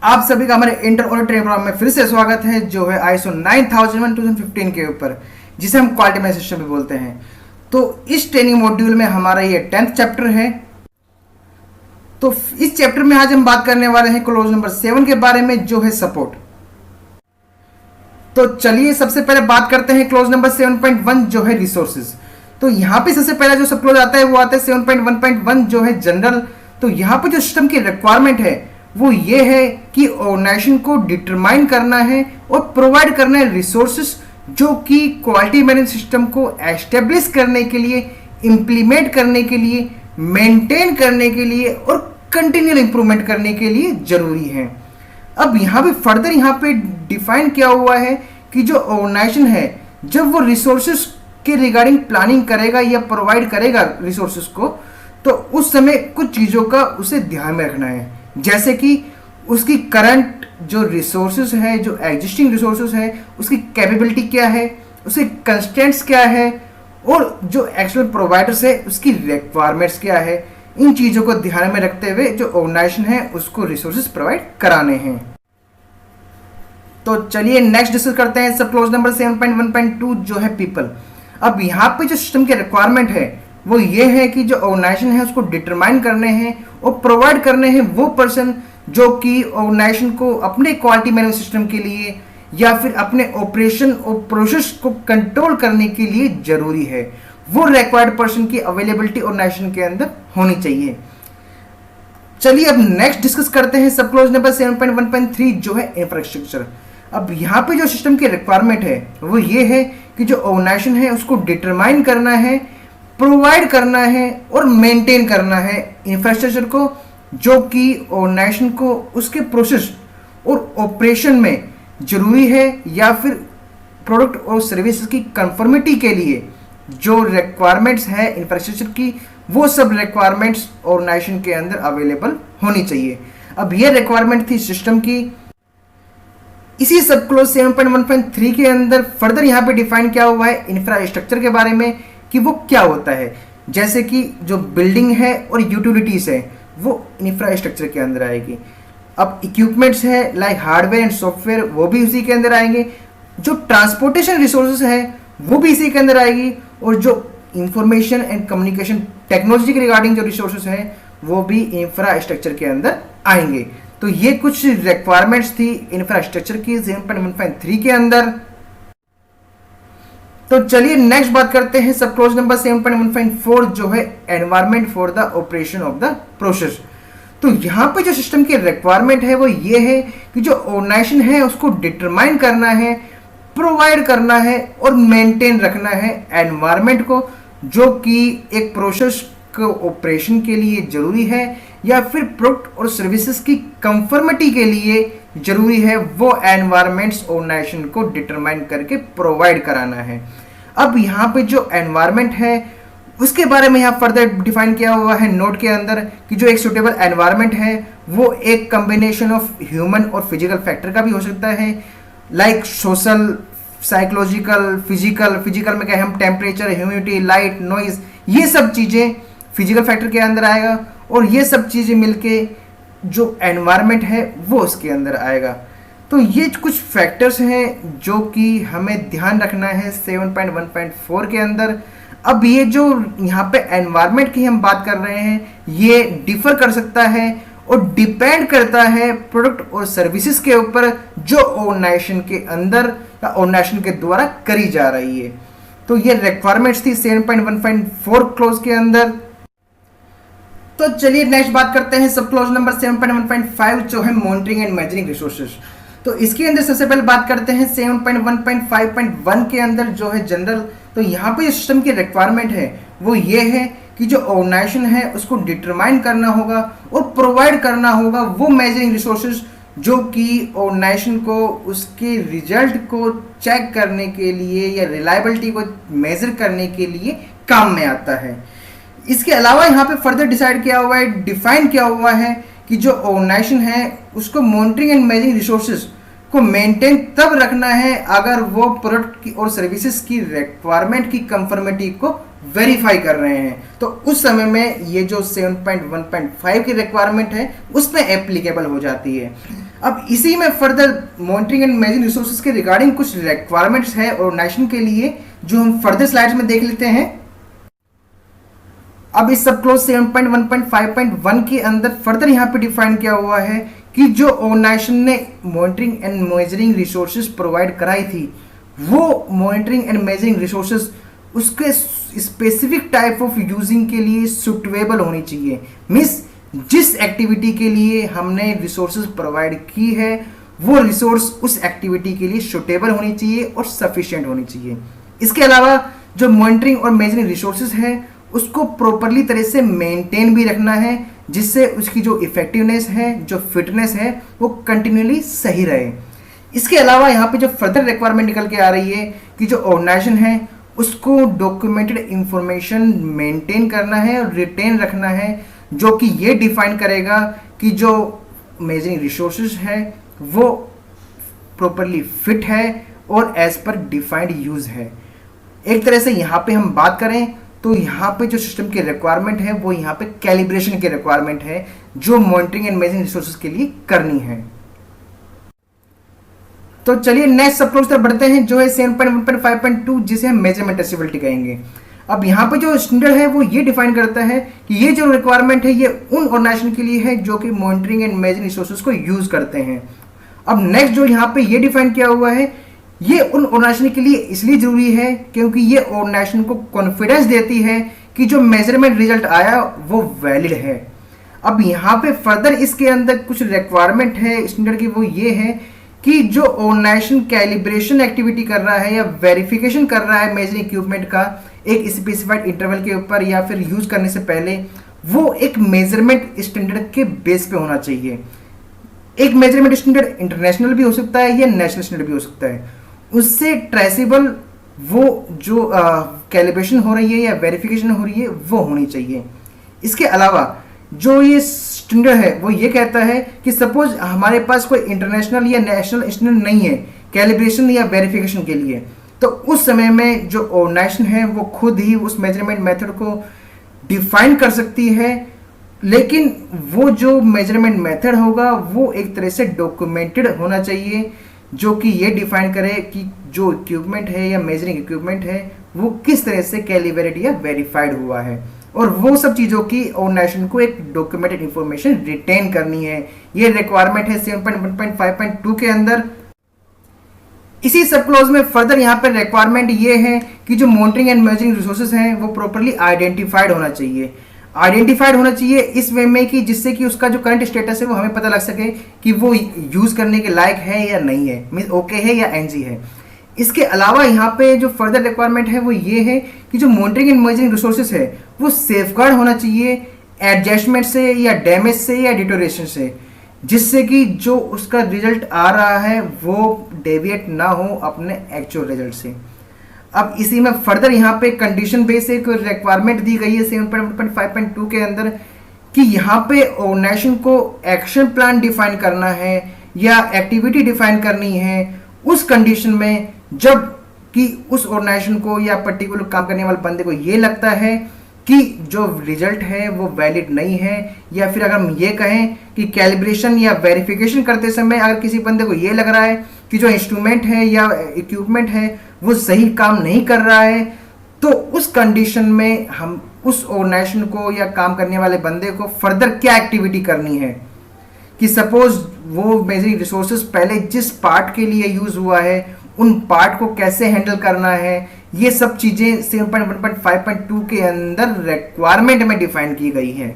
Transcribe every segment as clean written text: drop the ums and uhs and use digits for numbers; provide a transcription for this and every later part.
आप सभी का हमारे इंटर ऑडिट ट्रेनिंग प्रोग्राम में फिर से स्वागत है, जो है ISO 9001 2015 के ऊपर, जिसे हम क्वालिटी मैनेजमेंट सिस्टम भी बोलते हैं। तो इस ट्रेनिंग मॉड्यूल में हमारा ये 10th चैप्टर है। तो इस चैप्टर में आज हम बात करने वाले हैं क्लोज नंबर 7 के बारे में, जो है सपोर्ट। तो चलिए सबसे पहले बात करते हैं क्लोज नंबर 7.1, जो है रिसोर्सेज। तो यहाँ पे सबसे पहला जो सब क्लोज आता है वो आता है 7.1.1, जो है जनरल। तो यहाँ पे जो सिस्टम की रिक्वायरमेंट है वो ये है कि ऑर्गेनाइजेशन को डिटरमाइन करना है और प्रोवाइड करना है रिसोर्सेज, जो कि क्वालिटी मैनेजमेंट सिस्टम को एस्टेब्लिश करने के लिए, इंप्लीमेंट करने के लिए, मेंटेन करने के लिए और कंटिन्यूअल इंप्रूवमेंट करने के लिए जरूरी है। अब यहाँ पे फर्दर यहाँ पे डिफाइन किया हुआ है कि जो ऑर्गेनाइजेशन है, जब वो रिसोर्सेज के रिगार्डिंग प्लानिंग करेगा या प्रोवाइड करेगा रिसोर्सेज को, तो उस समय कुछ चीज़ों का उसे ध्यान में रखना है। जैसे कि उसकी करंट जो रिसोर्सेज है, जो एग्जिस्टिंग रिसोर्सेज है, उसकी कैपेबिलिटी क्या है, उसके कंस्ट्रेंट्स क्या है, और जो एक्चुअल प्रोवाइडर्स है उसकी रिक्वायरमेंट्स क्या है। इन चीज़ों को ध्यान में रखते हुए जो ऑर्गेनाइजेशन है उसको रिसोर्सेज प्रोवाइड कराने हैं। तो चलिए नेक्स्ट डिस्कस करते हैं सब क्लोज नंबर 7.1.2, जो है पीपल। अब यहाँ पे जो सिस्टम की रिक्वायरमेंट है वो ये है कि जो ऑर्गेनाइजेशन है उसको डिटरमाइन करने हैं और प्रोवाइड करने हैं वो पर्सन जो कि ऑर्गेनाइजेशन को अपने क्वालिटी मैनेजमेंट सिस्टम के लिए या फिर अपने ऑपरेशन और प्रोसेस को कंट्रोल करने के लिए जरूरी है। वो रिक्वायर्ड पर्सन की अवेलेबिलिटी ऑर्गेनाइजेशन के अंदर होनी चाहिए। चलिए अब नेक्स्ट डिस्कस करते हैं सब क्लोज नंबर 7.1.3, जो है इंफ्रास्ट्रक्चर। अब यहाँ पे जो सिस्टम की रिक्वायरमेंट है वो ये है कि जो ऑर्गेनाइजेशन है उसको डिटरमाइन करना है, प्रोवाइड करना है और मेंटेन करना है इंफ्रास्ट्रक्चर को, जो कि ऑर्गेनाइजेशन को उसके प्रोसेस और ऑपरेशन में जरूरी है, या फिर प्रोडक्ट और सर्विसेज की कंफर्मिटी के लिए जो रिक्वायरमेंट्स है इंफ्रास्ट्रक्चर की, वो सब रिक्वायरमेंट्स ऑर्गेनाइजेशन के अंदर अवेलेबल होनी चाहिए। अब ये रिक्वायरमेंट थी सिस्टम की। इसी सब क्लोज 7.1.3 के अंदर फर्दर यहाँ पे डिफाइन किया हुआ है इंफ्रास्ट्रक्चर के बारे में कि वो क्या होता है। जैसे कि जो बिल्डिंग है और यूटिलिटीज है वो इंफ्रास्ट्रक्चर के अंदर आएगी। अब इक्विपमेंट्स है लाइक हार्डवेयर एंड सॉफ्टवेयर, वो भी उसी के अंदर आएंगे। जो ट्रांसपोर्टेशन रिसोर्सेज है वो भी इसी के अंदर आएगी, और जो इंफॉर्मेशन एंड कम्युनिकेशन टेक्नोलॉजी के रिगार्डिंग जो रिसोर्सेज है वो भी इंफ्रास्ट्रक्चर के अंदर आएंगे। तो ये कुछ रिक्वायरमेंट्स थी इंफ्रास्ट्रक्चर की 7.1.3 के अंदर। तो चलिए नेक्स्ट बात करते हैं सब क्लोज नंबर 7.1.4, जो है environment for the operation of the process. तो यहाँ पे जो सिस्टम की रिक्वायरमेंट है वो ये है कि जो ऑर्गेनाइजेशन है उसको डिटरमाइन करना है, प्रोवाइड करना है और मेंटेन रखना है एनवायरनमेंट को, जो कि एक प्रोसेस को ऑपरेशन के लिए जरूरी है या फिर प्रोडक्ट और सर्विसेज की कंफर्मिटी के लिए जरूरी है। वो एनवायरनमेंट्स ऑर्गेनाइजेशन को डिटरमाइन करके प्रोवाइड कराना है। अब यहाँ पे जो एनवायरनमेंट है उसके बारे में यहाँ फर्दर डिफाइन किया हुआ है नोट के अंदर कि जो एक सुटेबल एनवायरनमेंट है वो एक कॉम्बिनेशन ऑफ ह्यूमन और फिजिकल फैक्टर का भी हो सकता है, लाइक सोशल, साइकोलॉजिकल, फिजिकल में क्या है, हम टेम्परेचर, ह्यूमिडिटी, लाइट, नॉइज, ये सब चीज़ें फिजिकल फैक्टर के अंदर आएगा, और ये सब चीज़ें मिलके जो एनवायरनमेंट है वो उसके अंदर आएगा। तो ये कुछ फैक्टर्स हैं जो कि हमें ध्यान रखना है 7.1.4 के अंदर। अब ये जो यहाँ पे एनवायरनमेंट की हम बात कर रहे हैं ये डिफर कर सकता है और डिपेंड करता है प्रोडक्ट और सर्विसेज के ऊपर जो ऑर्गेनाइजेशन के अंदर या ऑर्गेनाइजेशन के द्वारा करी जा रही है। तो ये रिक्वायरमेंट्स थी 7.1.4 क्लोज के अंदर। तो चलिए नेक्स्ट बात करते हैं सब क्लोज नंबर 7.1.5, जो है मॉनिटरिंग एंड मेजरिंग रिसोर्सेज। तो इसके अंदर सबसे पहले बात करते हैं 7.1.5.1 के अंदर, जो है जनरल। तो यहाँ पे सिस्टम की रिक्वायरमेंट है वो ये है कि जो ऑर्गेनाइजेशन है उसको डिटरमाइन करना होगा और प्रोवाइड करना होगा वो मेजरिंग रिसोर्सेज जो कि ऑर्गेनाइजेशन को उसके रिजल्ट को चेक करने के लिए या रिलायबिलिटी को मेजर करने के लिए काम में आता है। इसके अलावा यहाँ पे फर्दर डिसाइड किया हुआ है, डिफाइन किया हुआ है कि जो ऑर्गेनाइजेशन है उसको मॉनिटरिंग एंड मैनेजिंग रिसोर्सेज को मेंटेन तब रखना है अगर वो प्रोडक्ट की और सर्विसेज की रिक्वायरमेंट की कंफर्मिटी को वेरीफाई कर रहे हैं, तो उस समय में ये जो 7.1.5 की रिक्वायरमेंट है उसमें एप्लीकेबल हो जाती है। अब इसी में further monitoring and managing resources के रिगार्डिंग कुछ रिक्वायरमेंट्स है ऑर्गेनाइजेशन के लिए जो हम फर्दर स्लाइड्स में देख लेते हैं। अब इस सब क्लोज 7.1.5.1 के अंदर फर्दर यहाँ पे डिफाइन किया हुआ है कि जो ऑर्गेनाइजेशन ने monitoring and measuring resources provide कराई थी वो मॉनिटरिंग एंड मेजरिंग रिसोर्सेज उसके स्पेसिफिक टाइप ऑफ यूजिंग के लिए सुटेबल होनी चाहिए। मीन्स जिस एक्टिविटी के लिए हमने रिसोर्सेज प्रोवाइड की है वो रिसोर्स उस एक्टिविटी के लिए सुटेबल होनी चाहिए और सफिशिएंट होनी चाहिए। इसके अलावा जो मॉनिटरिंग और मेजरिंग रिसोर्सेज है उसको प्रॉपरली तरह से मेंटेन भी रखना है जिससे उसकी जो इफेक्टिवनेस है जो फिटनेस है वो कंटिन्यूली सही रहे। इसके अलावा यहाँ पे जो फर्दर रिक्वायरमेंट निकल के आ रही है कि जो ऑर्गेनाइजेशन है उसको डॉक्यूमेंटेड इंफॉर्मेशन मेंटेन करना है और रिटेन रखना है जो कि ये डिफाइन करेगा कि जो मेजरिंग रिसोर्सेज है वो प्रॉपरली फिट है और एज पर डिफाइंड यूज है। एक तरह से यहाँ पे हम बात करें तो यहाँ पे जो सिस्टम की रिक्वायरमेंट है वो यहाँ पे कैलिब्रेशन की रिक्वायरमेंट है जो मॉनिटरिंग एंड मेजरिंग रिसोर्सेज के लिए करनी है। तो चलिए नेक्स्ट सब क्लोज तरफ बढ़ते हैं जो है 7.1.5.2 जिसे हम मेजरमेंट ट्रेसेबिलिटी कहेंगे। अब यहाँ पे जो स्टैंडर्ड है वो ये डिफाइन करता है कि ये जो रिक्वायरमेंट है ये उन ऑर्गेनाइजेशन के लिए है जो कि मॉनिटरिंग एंड मेजरिंग रिसोर्सेज को यूज करते हैं। अब नेक्स्ट जो यहाँ पे ये डिफाइन किया हुआ है ये उन ऑर्गेनाइजेशन के लिए इसलिए जरूरी है क्योंकि ये ऑर्गेनाइजेशन को कॉन्फिडेंस देती है कि जो मेजरमेंट रिजल्ट आया वो वैलिड है। अब यहाँ पे फर्दर इसके अंदर कुछ रिक्वायरमेंट है स्टैंडर्ड की, वो ये है कि जो ऑर्गेनाइजेशन कैलिब्रेशन एक्टिविटी कर रहा है या वेरिफिकेशन कर रहा है मेजरिंग इक्विपमेंट का एक स्पेसिफाइड इंटरवल के ऊपर या फिर यूज करने से पहले वो एक मेजरमेंट स्टैंडर्ड के बेस पे होना चाहिए। एक मेजरमेंट स्टैंडर्ड इंटरनेशनल भी हो सकता है या नेशनल स्टैंडर्ड भी हो सकता है, उससे ट्रेसेबल वो जो कैलिब्रेशन हो रही है या वेरिफिकेशन हो रही है वो होनी चाहिए। इसके अलावा जो ये स्टैंडर्ड है वो ये कहता है कि सपोज हमारे पास कोई इंटरनेशनल या नेशनल स्टैंडर्ड नहीं है कैलिब्रेशन या वेरिफिकेशन के लिए, तो उस समय में जो ऑर्गेनाइजेशन है वो खुद ही उस मेजरमेंट मेथड को डिफाइन कर सकती है, लेकिन वो जो मेजरमेंट मेथड होगा वो एक तरह से डॉक्यूमेंटेड होना चाहिए जो कि ये डिफाइन करे कि जो इक्विपमेंट है या मेजरिंग इक्विपमेंट है वो किस तरह से कैलिब्रेटेड या वेरीफाइड हुआ है, और वो सब चीज़ों की ऑर्गेनाइजेशन को एक डॉक्यूमेंटेड इंफॉर्मेशन रिटेन करनी है। ये रिक्वायरमेंट है 7.1.5.2 के अंदर। इसी सब क्लॉज में फर्दर यहाँ पर रिक्वायरमेंट ये है कि जो मॉनिटरिंग एंड मेजरिंग रिसोर्सेज हैं वो प्रॉपरली आइडेंटिफाइड होना चाहिए। आइडेंटिफाइड होना चाहिए इस वे में कि जिससे कि उसका जो करंट स्टेटस है वो हमें पता लग सके कि वो यूज करने के लायक है या नहीं है, मीन्स ओके है या एनजी है। इसके अलावा यहाँ पे जो फर्दर रिक्वायरमेंट है वो ये है कि जो मॉनिटरिंग एंड मेजरिंग रिसोर्सेज है वो सेफगार्ड होना चाहिए एडजस्टमेंट से या डैमेज से या डिटोरेशन से, जिससे कि जो उसका रिजल्ट आ रहा है वो डेविएट ना हो अपने एक्चुअल रिजल्ट से। अब इसी में फर्दर यहाँ पे कंडीशन बेस एक रिक्वायरमेंट दी गई है 7.1.5.2 के अंदर कि यहाँ पे ऑर्गेनाइजेशन को एक्शन प्लान डिफाइन करना है या एक्टिविटी डिफाइन करनी है उस कंडीशन में जब कि उस ऑर्गेनाइजेशन को या पर्टिकुलर काम करने वाले बंदे को ये लगता है कि जो रिजल्ट है वो वैलिड नहीं है, या फिर अगर हम ये कहें कि कैलिब्रेशन या वेरिफिकेशन करते समय अगर किसी बंदे को ये लग रहा है कि जो इंस्ट्रूमेंट है या इक्विपमेंट है वो सही काम नहीं कर रहा है, तो उस कंडीशन में हम उस ऑर्गेनाइजेशन को या काम करने वाले बंदे को फर्दर क्या एक्टिविटी करनी है कि सपोज वो मेजरिंग रिसोर्सेज पहले जिस पार्ट के लिए यूज हुआ है उन पार्ट को कैसे हैंडल करना है, ये सब चीजें 7.1.5.2 के अंदर रिक्वायरमेंट में डिफाइन की गई है।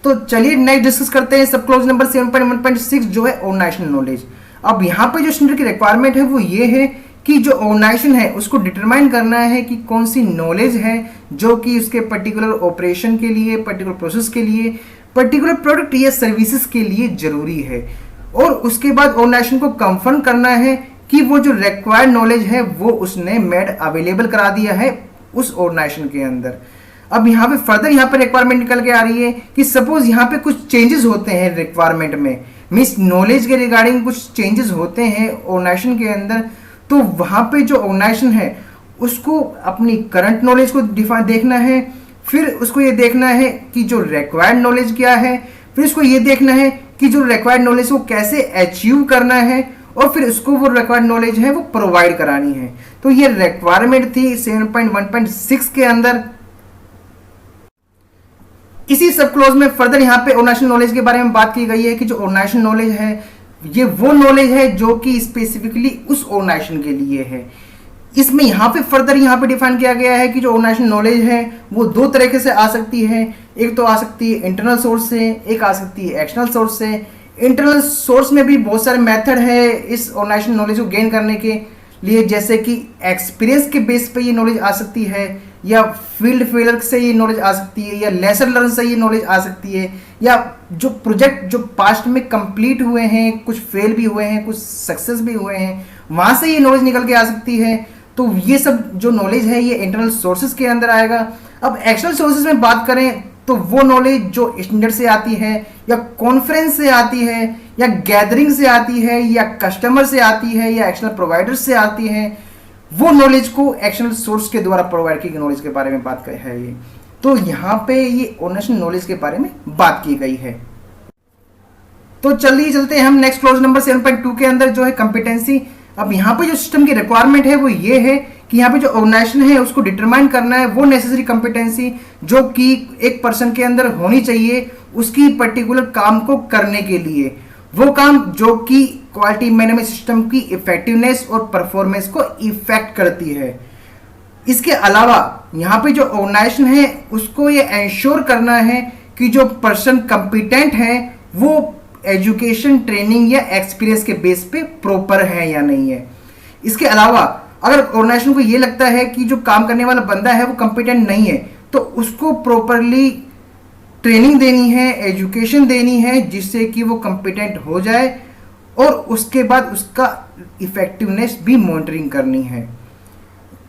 तो चलिए नेक्स्ट डिस्कस करते हैं सब क्लॉज नंबर 7.1.6 जो है ऑर्गेनाइजेशनल नॉलेज। अब यहाँ पे जो स्टैंडर्ड की रिक्वायरमेंट है वो ये है कि जो ऑर्गेनाइजेशन है उसको डिटरमाइन करना है कि कौन सी नॉलेज है जो कि उसके पर्टिकुलर ऑपरेशन के लिए, पर्टिकुलर प्रोसेस के लिए, पर्टिकुलर प्रोडक्ट या सर्विसेज के लिए जरूरी है, और उसके बाद ऑर्गेनाइजेशन को कंफर्म करना है कि वो जो रिक्वायर्ड नॉलेज है वो उसने मेड अवेलेबल करा दिया है उस ऑर्गेनाइजेशन के अंदर। अब यहाँ पे फर्दर यहाँ पे रिक्वायरमेंट निकल के आ रही है कि सपोज यहाँ पे कुछ चेंजेस होते हैं रिक्वायरमेंट में, मीन्स नॉलेज के रिगार्डिंग कुछ चेंजेस होते हैं ऑर्गेनाइजेशन के अंदर, तो वहाँ पे जो ऑर्गेनाइजेशन है उसको अपनी करंट नॉलेज को देखना है, फिर उसको ये देखना है कि जो रिक्वायर्ड नॉलेज क्या है, फिर उसको ये देखना है कि जो रिक्वायर्ड नॉलेज वो कैसे अचीव करना है और फिर उसको वो रिक्वायर्ड नॉलेज है वो प्रोवाइड करानी है। तो ये रिक्वायरमेंट थी 7.1.6 के अंदर। इसी सब क्लोज में फर्दर यहाँ पे ऑर्गेनाइजेशनल नॉलेज के बारे में बात की गई है कि जो ऑर्गेनाइजेशनल नॉलेज है ये वो नॉलेज है जो कि स्पेसिफिकली उस ऑर्गेनाइजेशन के लिए है। इसमें यहाँ पे फर्दर यहाँ पे डिफाइन किया गया है कि जो ऑर्गेनाइजेशनल नॉलेज है वो दो तरीके से आ सकती है। एक तो आ सकती है इंटरनल सोर्स से, एक आ सकती है एक्सटर्नल सोर्स से। इंटरनल सोर्स में भी बहुत सारे मेथड है इस ऑर्गेनाइजेशनल नॉलेज को गेन करने के लिए, जैसे कि एक्सपीरियंस के बेस पे ये नॉलेज आ सकती है, या फील्ड फेलर से ये नॉलेज आ सकती है, या लेसन लर्न से ये नॉलेज आ सकती है, या जो प्रोजेक्ट जो पास्ट में कंप्लीट हुए हैं, कुछ फेल भी हुए हैं, कुछ सक्सेस भी हुए हैं, वहां से ये नॉलेज निकल के आ सकती है। तो ये सब जो नॉलेज है ये इंटरनल सोर्सेज के अंदर आएगा। अब एक्सटर्नल सोर्सेज में बात करें तो वो नॉलेज जो स्टैंडर्ड से आती है, या कॉन्फ्रेंस से आती है, या गैदरिंग से आती है, या कस्टमर से आती है, या एक्सटर्नल प्रोवाइडर से आती है, वो नॉलेज को एक्सटर्नल सोर्स के द्वारा प्रोवाइड की गई नॉलेज के बारे में बात कर है ये। तो यहाँ पे ये ऑर्गेनाइजेशनल नॉलेज के बारे में बात की गई है। तो चलिए चलते हैं हम नेक्स्ट क्लॉज नंबर 7.2 के अंदर जो है कंपिटेंसी। अब यहाँ पे जो सिस्टम की रिक्वायरमेंट है वो ये है कि यहाँ पे जो ऑर्गेनाइजेशन है उसको डिटरमाइन करना है वो नेसेसरी कंपिटेंसी जो कि एक पर्सन के अंदर होनी चाहिए उसकी पर्टिकुलर काम को करने के लिए। वो काम जो कि क्वालिटी मैनेजमेंट सिस्टम की इफेक्टिवनेस और परफॉर्मेंस को इफेक्ट करती है। इसके अलावा यहाँ पे जो ऑर्गेनाइजेशन है उसको ये एंश्योर करना है कि जो पर्सन कंपिटेंट है वो एजुकेशन, ट्रेनिंग या एक्सपीरियंस के बेस पे प्रॉपर है या नहीं है। इसके अलावा अगर ऑर्गेनाइजेशन को ये लगता है कि जो काम करने वाला बंदा है वो कंपिटेंट नहीं है तो उसको प्रॉपरली ट्रेनिंग देनी है, एजुकेशन देनी है जिससे कि वो कंपिटेंट हो जाए और उसके बाद उसका इफेक्टिवनेस भी मॉनिटरिंग करनी है।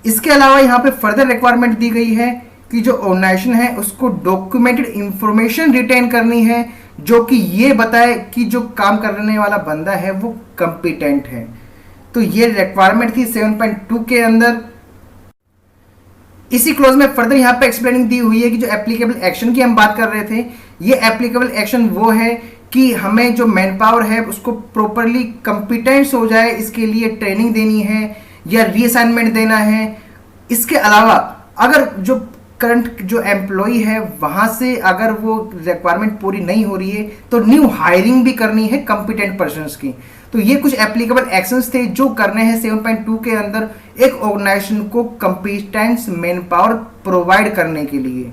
इसके अलावा यहाँ पे फर्दर रिक्वायरमेंट दी गई है कि जो ऑर्गेनाइजेशन है उसको डॉक्यूमेंटेड इंफॉर्मेशन रिटेन करनी है जो कि ये बताए कि जो काम करने वाला बंदा है वो कंपिटेंट है। तो ये रिक्वायरमेंट थी 7.2 के अंदर। इसी क्लोज में फर्दर यहाँ पे एक्सप्लेनिंग दी हुई है कि जो एप्लीकेबल एक्शन की हम बात कर रहे थे, ये एप्लीकेबल एक्शन वो है कि हमें जो मैन पावर है उसको प्रॉपरली कंपिटेंस हो जाए, इसके लिए ट्रेनिंग देनी है या रीअसाइनमेंट देना है। इसके अलावा अगर जो करंट जो एम्प्लॉय है वहां से अगर वो रिक्वायरमेंट पूरी नहीं हो रही है तो न्यू हायरिंग भी करनी है कंपिटेंट पर्सन्स की। तो ये कुछ एप्लीकेबल एक्शंस थे जो करने हैं 7.2 के अंदर एक ऑर्गेनाइजेशन को कंपिटेंस मैन पावर प्रोवाइड करने के लिए।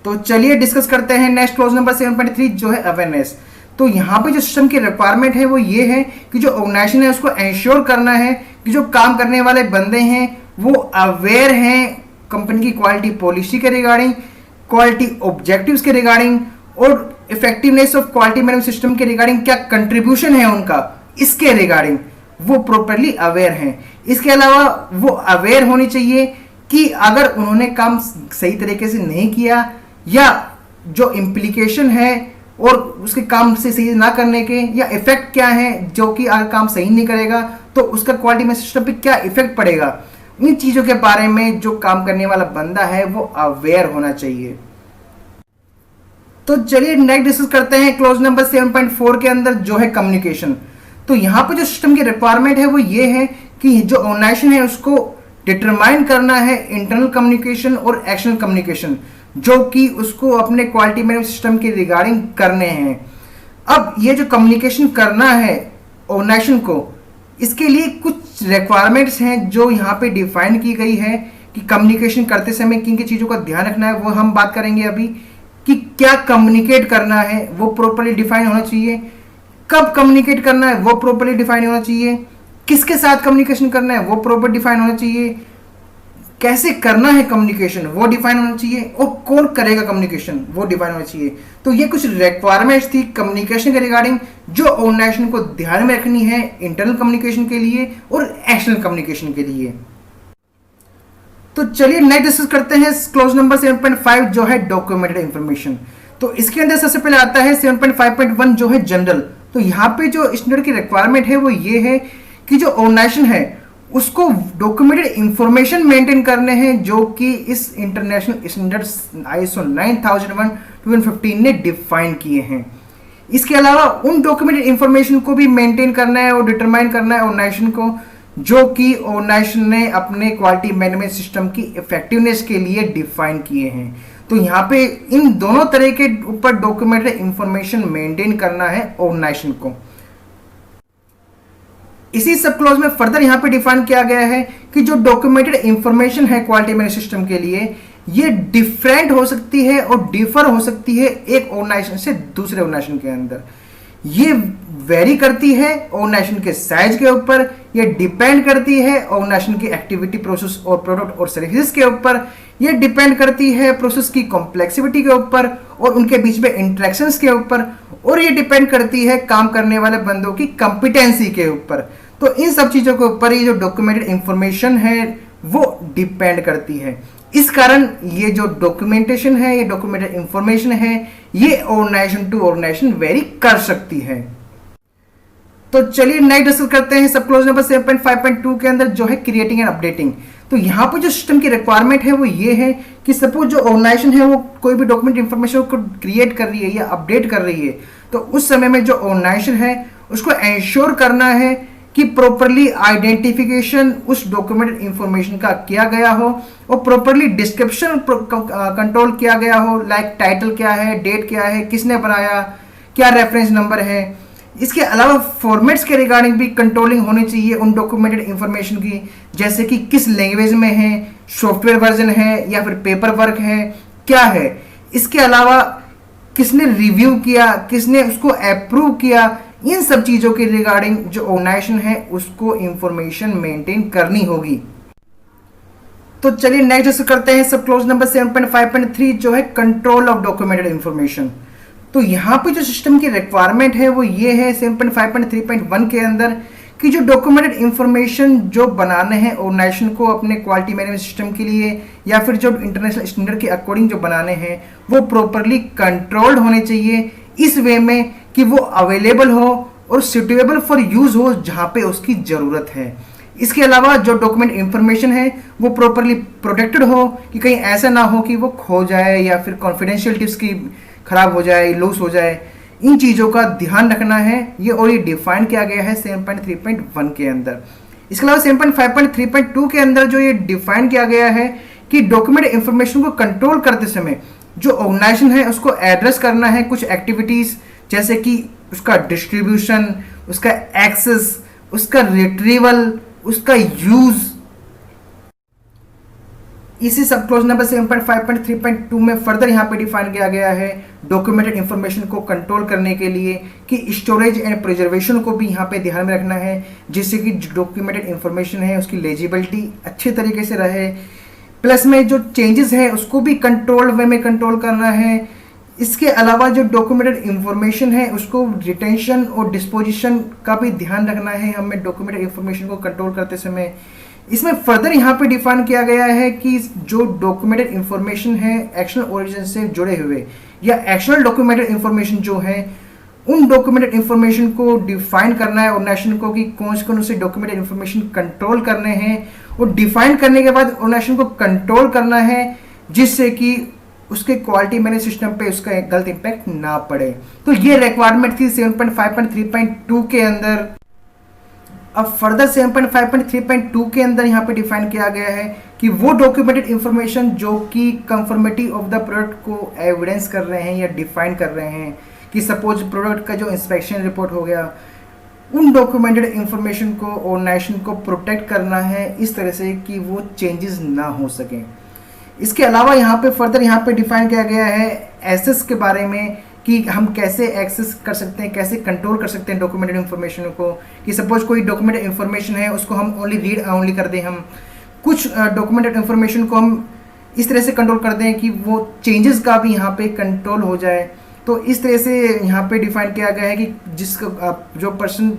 तो चलिए डिस्कस करते हैं नेक्स्ट क्लॉज नंबर 7.3 जो है अवेयरनेस। तो यहाँ पे जो सिस्टम की रिक्वायरमेंट है वो ये है कि जो ऑर्गेनाइजेशन है उसको एंश्योर करना है कि जो काम करने वाले बंदे हैं वो अवेयर हैं कंपनी की क्वालिटी पॉलिसी के रिगार्डिंग, क्वालिटी ऑब्जेक्टिव्स के रिगार्डिंग और effectiveness of quality management system के रिगार्डिंग क्या कंट्रीब्यूशन है उनका, इसके रिगार्डिंग वो प्रॉपरली अवेयर हैं। इसके अलावा वो अवेयर होनी चाहिए कि अगर उन्होंने काम सही तरीके से नहीं किया या जो इम्प्लीकेशन है और उसके काम से सही ना करने के या इफेक्ट क्या है, जो कि अगर काम सही नहीं करेगा तो उसका क्वालिटी मैनेजमेंट सिस्टम पे क्या इफेक्ट पड़ेगा, इन चीजों के बारे में जो काम करने वाला बंदा है वो अवेयर होना चाहिए। तो चलिए नेक्स्ट डिस्कस करते हैं क्लॉज नंबर 7.4 के अंदर जो है कम्युनिकेशन। तो यहाँ पे जो सिस्टम की रिक्वायरमेंट है वो ये है कि जो ऑर्गेनाइजेशन है उसको डिटरमाइन करना है इंटरनल कम्युनिकेशन और एक्सटर्नल कम्युनिकेशन जो कि उसको अपने क्वालिटी मैनेजमेंट सिस्टम के रिगार्डिंग करने हैं। अब ये जो कम्युनिकेशन करना है ऑर्गेनाइजेशन को, इसके लिए कुछ रिक्वायरमेंट्स हैं जो यहाँ पे डिफाइन की गई है कि कम्युनिकेशन करते समय किन किन चीज़ों का ध्यान रखना है वो हम बात करेंगे अभी। कि क्या कम्युनिकेट करना है वो प्रॉपरली डिफाइन होना चाहिए, कब कम्युनिकेट करना है वो प्रॉपरली डिफाइन होना चाहिए, किसके साथ कम्युनिकेशन करना है वो प्रॉपर डिफाइन होना चाहिए, कैसे करना है कम्युनिकेशन वो डिफाइन होना चाहिए और कौन करेगा कम्युनिकेशन वो डिफाइन होना चाहिए। तो ये कुछ रिक्वायरमेंट्स थी कम्युनिकेशन के रिगार्डिंग जो ऑर्गेनाइजेशन को ध्यान में रखनी है इंटरनल कम्युनिकेशन के लिए और एक्सटर्नल कम्युनिकेशन के लिए। तो चलिए नेक्स्ट डिस्कस करते हैं क्लॉज नंबर 7.5 जो है डॉक्यूमेंटेड इंफॉर्मेशन। तो इसके अंदर सबसे पहले आता है 7.5.1 जो है जनरल। तो यहाँ पे जो स्टैंडर्ड की रिक्वायरमेंट है वो ये है कि जो ऑर्गेनाइजेशन है उसको डॉक्यूमेंटेड इंफॉर्मेशन मेंटेन करने हैं जो कि इस इंटरनेशनल स्टैंडर्ड्स ISO 9001:2015 ने डिफाइन किए हैं। इसके अलावा उन डॉक्यूमेंटेड इंफॉर्मेशन को भी मेंटेन करना है और डिटरमाइन करना है ऑर्गेनाइजेशन को, जो कि ऑर्गेनाइजेशन ने अपने क्वालिटी मैनेजमेंट सिस्टम की इफेक्टिवनेस के लिए डिफाइन किए हैं। तो यहाँ पे इन दोनों तरह के ऊपर डॉक्यूमेंटेड इंफॉर्मेशन मेंटेन करना है ऑर्गेनाइजेशन को। इसी सब क्लॉज में फर्दर यहाँ पे डिफाइन किया गया है कि जो डॉक्यूमेंटेड इंफॉर्मेशन है क्वालिटी मैनेजमेंट सिस्टम के लिए, ये डिफरेंट हो सकती है और डिफर हो सकती है एक ऑर्गेनाइजेशन से दूसरे ऑर्गेनाइजेशन के अंदर। ये वेरी करती है ऑर्गेनाइजेशन के साइज के ऊपर, ये डिपेंड करती है ऑर्गेनाइजेशन की एक्टिविटी, प्रोसेस और प्रोडक्ट और सर्विसेज के ऊपर, ये डिपेंड करती है प्रोसेस की कॉम्प्लेक्सिटी के ऊपर और उनके बीच में इंटरेक्शंस के ऊपर, और ये डिपेंड करती है काम करने वाले बंदों की कंपिटेंसी के ऊपर। तो इन सब चीजों के ऊपर ये जो डॉक्यूमेंटेड इंफॉर्मेशन है वो डिपेंड करती है। इस कारण ये जो डॉक्यूमेंटेशन है, ये डॉक्यूमेंटेड इंफॉर्मेशन है, ये ऑर्गेनाइजेशन टू ऑर्गेनाइजेशन वेरी कर सकती है। तो चलिए नेक्स्ट डिस्कस करते हैं सब क्लॉज नंबर 7.5.2 के अंदर जो है क्रिएटिंग एंड अपडेटिंग। तो यहाँ पर जो सिस्टम की रिक्वायरमेंट है वो ये है कि सपोज जो ऑर्गेनाइजेशन है वो कोई भी डॉक्यूमेंट इंफॉर्मेशन को क्रिएट कर रही है या अपडेट कर रही है, तो उस समय में जो ऑर्गेनाइजेशन है उसको एंश्योर करना है कि प्रॉपरली आइडेंटिफिकेशन उस डॉक्यूमेंटेड इंफॉर्मेशन का किया गया हो और प्रॉपरली डिस्क्रिप्शन कंट्रोल किया गया हो, लाइक टाइटल क्या है, डेट क्या है, किसने बनाया, क्या रेफरेंस नंबर है। इसके अलावा फॉर्मेट्स के रिगार्डिंग भी कंट्रोलिंग होनी चाहिए उन डॉक्यूमेंटेड इंफॉर्मेशन की, जैसे कि किस लैंग्वेज में है, सॉफ्टवेयर वर्जन है या फिर पेपर वर्क है, क्या है। इसके अलावा किसने रिव्यू किया, किसने उसको अप्रूव किया, इन सब चीजों के रिगार्डिंग जो ऑर्गेनाइजेशन है उसको इंफॉर्मेशन मेंटेन करनी होगी। तो चलिए नेक्स्ट डिस्कस करते हैं सब क्लॉज नंबर 7.5.3 जो है कंट्रोल ऑफ डॉक्यूमेंटेड इंफॉर्मेशन। तो यहाँ पे जो सिस्टम की रिक्वायरमेंट है वो ये है 7.5.3.1 के अंदर कि जो डॉक्यूमेंटेड इंफॉर्मेशन जो बनाने हैं ऑर्गेनाइजेशन को अपने क्वालिटी मैनेजमेंट सिस्टम के लिए या फिर जो इंटरनेशनल स्टैंडर्ड के अकॉर्डिंग जो बनाने हैं वो प्रॉपरली कंट्रोल्ड होने चाहिए, इस वे में कि वो अवेलेबल हो और सुटेबल फॉर यूज हो जहाँ पे उसकी ज़रूरत है। इसके अलावा जो डॉक्यूमेंट इंफॉर्मेशन है वो प्रॉपरली प्रोटेक्टेड हो कि कहीं ऐसा ना हो कि वो खो जाए या फिर कॉन्फिडेंशियलिटी उसकी खराब हो जाए, लूज हो जाए। इन चीज़ों का ध्यान रखना है ये, और ये डिफाइन किया गया है 7.3.1 के अंदर। इसके अलावा 7.5.3.2 के अंदर जो ये डिफाइन किया गया है कि डॉक्यूमेंट इंफॉर्मेशन को कंट्रोल करते समय जो ऑर्गेनाइजेशन है उसको एड्रेस करना है कुछ एक्टिविटीज़, जैसे कि उसका डिस्ट्रीब्यूशन, उसका एक्सेस, उसका रिट्रीवल, उसका यूज। इसी सब क्लॉज नंबर 7.5.3.2 में फर्दर यहाँ पे डिफाइन किया गया है डॉक्यूमेंटेड इंफॉर्मेशन को कंट्रोल करने के लिए कि स्टोरेज एंड प्रिजर्वेशन को भी यहाँ पे ध्यान में रखना है, जिससे कि डॉक्यूमेंटेड इंफॉर्मेशन है उसकी लेजिबिलिटी अच्छे तरीके से रहे, प्लस में जो चेंजेस है उसको भी कंट्रोल वे में कंट्रोल करना है। इसके अलावा जो डॉक्यूमेंटेड इंफॉर्मेशन है उसको रिटेंशन और डिस्पोजिशन का भी ध्यान रखना है हमें डॉक्यूमेंटेड इंफॉर्मेशन को कंट्रोल करते समय। इसमें फर्दर यहाँ पे डिफाइन किया गया है कि जो डॉक्यूमेंटेड इंफॉर्मेशन है एक्शनल ओरिजिन से जुड़े हुए या एक्शनल डॉक्यूमेंटेड इंफॉर्मेशन जो है उन डॉक्यूमेंटेड इंफॉर्मेशन को डिफाइन करना है ऑर्गेनाइजेशन को कि कौन से डॉक्यूमेंटेड इंफॉर्मेशन कंट्रोल करने हैं, और डिफाइन करने के बाद ऑर्गेनाइजेशन को कंट्रोल करना है जिससे कि उसके क्वालिटी मैनेज सिस्टम पे उसका एक गलत इंपैक्ट ना पड़े। तो ये रिक्वायरमेंट थी 7.5.3.2 के अंदर। अब फर्दर 7.5.3.2 के अंदर यहाँ पे डिफाइन किया गया है कि वो डॉक्यूमेंटेड इंफॉर्मेशन जो कि कंफर्मिटी ऑफ द प्रोडक्ट को एविडेंस कर रहे हैं या डिफाइन कर रहे हैं कि सपोज प्रोडक्ट का जो इंस्पेक्शन रिपोर्ट हो गया, उन डॉक्यूमेंटेड इंफॉर्मेशन को ऑर्गेनाइजेशन को प्रोटेक्ट करना है इस तरह से कि वो चेंजेस ना हो सकें। इसके अलावा यहाँ पे फर्दर यहाँ पे डिफाइन किया गया है एक्सेस के बारे में कि हम कैसे एक्सेस कर सकते हैं, कैसे कंट्रोल कर सकते हैं डॉक्यूमेंटेड इंफॉर्मेशन को, कि सपोज कोई डॉक्यूमेंटेड इंफॉर्मेशन है उसको हम ओनली रीड ओनली कर दें, हम कुछ डॉक्यूमेंटेड इंफॉर्मेशन को हम इस तरह से कंट्रोल कर दें कि वो चेंजेस का भी यहाँ पे कंट्रोल हो जाए। तो इस तरह से यहाँ पे डिफाइन किया गया है कि जिसका जो पर्सन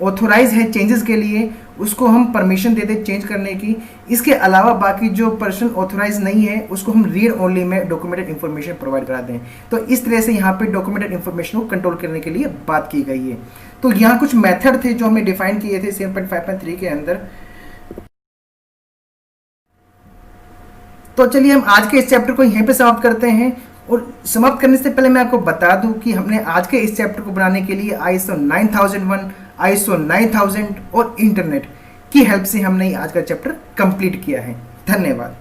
ऑथोराइज है चेंजेस के लिए उसको हम परमिशन दे दें चेंज करने की। इसके अलावा बाकी जो पर्सन ऑथोराइज नहीं है उसको हम रीड ओनली में डॉक्यूमेंटेड इंफॉर्मेशन प्रोवाइड करा दें। तो इस तरह से यहाँ पे डॉक्यूमेंटेड इंफॉर्मेशन को कंट्रोल करने के लिए बात की गई है। तो यहाँ कुछ मेथड थे जो हमने डिफाइन किए थे 7.5.3 के अंदर। तो चलिए हम आज के इस चैप्टर को यहीं पे समाप्त करते हैं और समाप्त करने से पहले मैं आपको बता दूं कि हमने आज के इस चैप्टर को बनाने के लिए ISO 9001, ISO 9000 और इंटरनेट की हेल्प से हमने आज का चैप्टर कंप्लीट किया है। धन्यवाद।